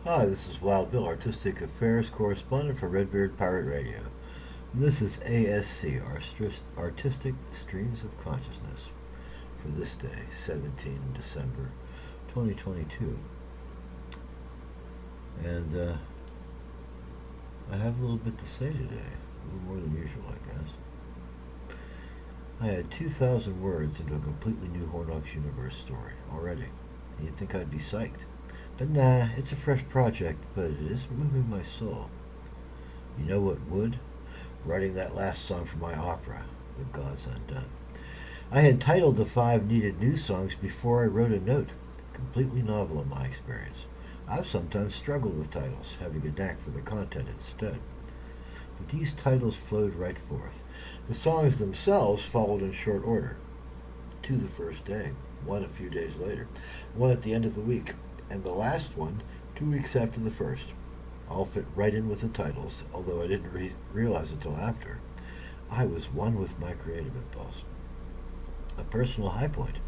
Hi, this is Wild Bill, Artistic Affairs Correspondent for Redbeard Pirate Radio. And this is ASC, Artistic Streams of Consciousness, for this day, 17 December 2022. And I have a little bit to say today, a little more than usual, I guess. I had 2,000 words into a completely new Hornbox universe story already. You'd think I'd be psyched. But nah, it's a fresh project, but it is moving my soul. You know what would? Writing that last song for my opera, The Gods Undone. I had titled the 5 needed new songs before I wrote a note. Completely novel in my experience. I've sometimes struggled with titles, having a knack for the content instead. But these titles flowed right forth. The songs themselves followed in short order. 2 the first day, 1 a few days later, 1 at the end of the week, and the last one 2 weeks after the first. All fit right in with the titles, although I didn't realize it till after. I was one with my creative impulse. A personal high point.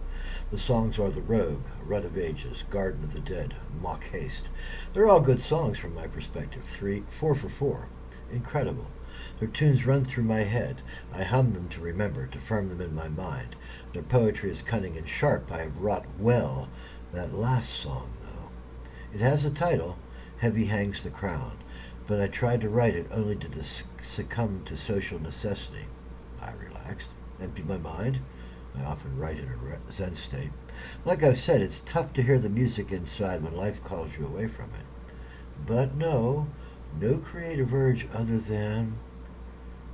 The songs are The Rogue, Rut of Ages, Garden of the Dead, Mock Haste. They're all good songs from my perspective. 4 for 4. Incredible. Their tunes run through my head. I hum them to remember, to firm them in my mind. Their poetry is cunning and sharp. I have wrought well. That last song, though. It has a title, Heavy Hangs the Crown, but I tried to write it only to succumb to social necessity. I relaxed, emptied my mind. I often write in a Zen state. Like I've said, it's tough to hear the music inside when life calls you away from it. But no creative urge other than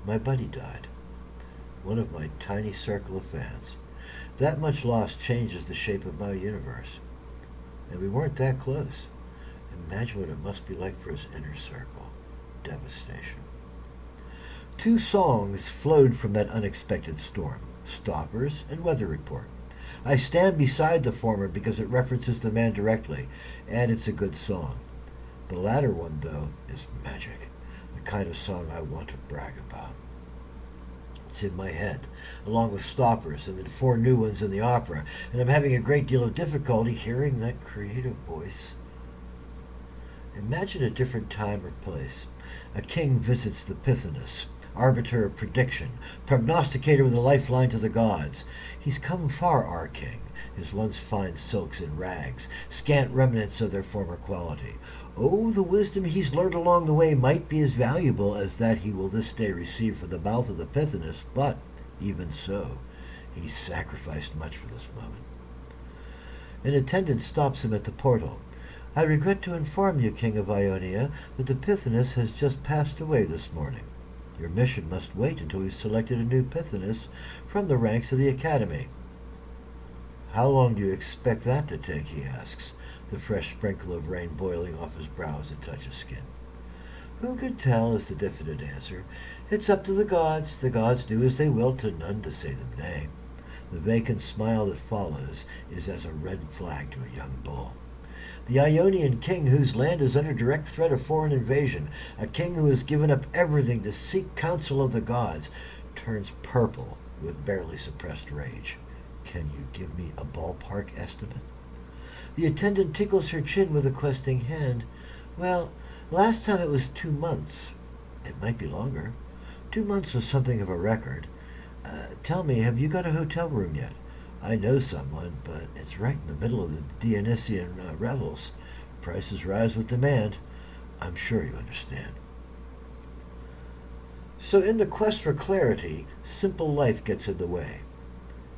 my buddy died. One of my tiny circle of fans. That much loss changes the shape of my universe. And we weren't that close. Imagine what it must be like for his inner circle. Devastation. 2 songs flowed from that unexpected storm. Stoppers and Weather Report. I stand beside the former because it references the man directly, and it's a good song. The latter one, though, is magic. The kind of song I want to brag about. It's in my head, along with Stoppers and the 4 new ones in the opera, and I'm having a great deal of difficulty hearing that creative voice. Imagine a different time or place. A king visits the Pythoness, arbiter of prediction, prognosticator with a lifeline to the gods. He's come far, our king, his once fine silks and rags, scant remnants of their former quality. Oh, the wisdom he's learned along the way might be as valuable as that he will this day receive from the mouth of the Pythoness, but even so, he's sacrificed much for this moment. An attendant stops him at the portal. I regret to inform you, King of Ionia, that the Pythoness has just passed away this morning. Your mission must wait until we've selected a new Pythoness from the ranks of the Academy. How long do you expect that to take, he asks, the fresh sprinkle of rain boiling off his brow as it touches skin. Who could tell, is the diffident answer. It's up to the gods. The gods do as they will, to none to say them nay. The vacant smile that follows is as a red flag to a young bull. The Ionian king whose land is under direct threat of foreign invasion, a king who has given up everything to seek counsel of the gods, turns purple with barely suppressed rage. Can you give me a ballpark estimate? The attendant tickles her chin with a questing hand. Well, last time it was 2 months. It might be longer. 2 months was something of a record. Tell me, have you got a hotel room yet? I know someone, but it's right in the middle of the Dionysian revels. Prices rise with demand. I'm sure you understand. So in the quest for clarity, simple life gets in the way.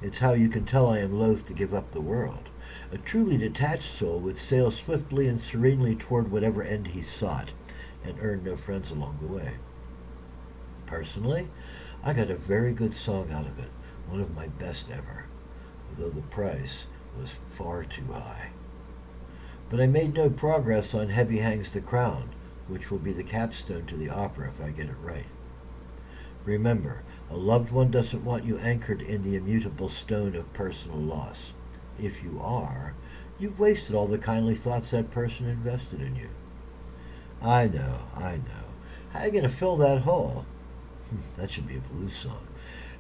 It's how you can tell I am loath to give up the world. A truly detached soul would sail swiftly and serenely toward whatever end he sought, and earn no friends along the way. Personally, I got a very good song out of it, one of my best ever, though the price was far too high. But I made no progress on Heavy Hangs the Crown, which will be the capstone to the opera if I get it right. Remember, a loved one doesn't want you anchored in the immutable stone of personal loss. If you are, you've wasted all the kindly thoughts that person invested in you. I know. How you going to fill that hole? That should be a blues song.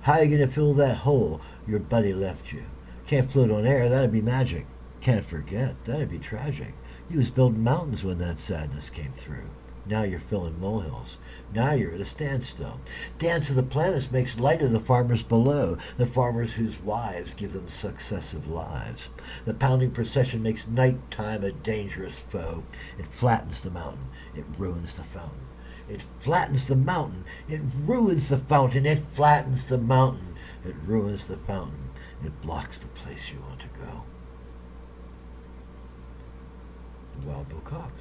How you going to fill that hole your buddy left you? Can't float on air, that'd be magic. Can't forget, that'd be tragic. You was building mountains when that sadness came through. Now you're filling molehills. Now you're at a standstill. Dance of the planets makes light of the farmers below, the farmers whose wives give them successive lives. The pounding procession makes nighttime a dangerous foe. It flattens the mountain. It ruins the fountain. It flattens the mountain. It ruins the fountain. It flattens the mountain. It ruins the fountain. It blocks the place you want to go. Wild Bill Cox.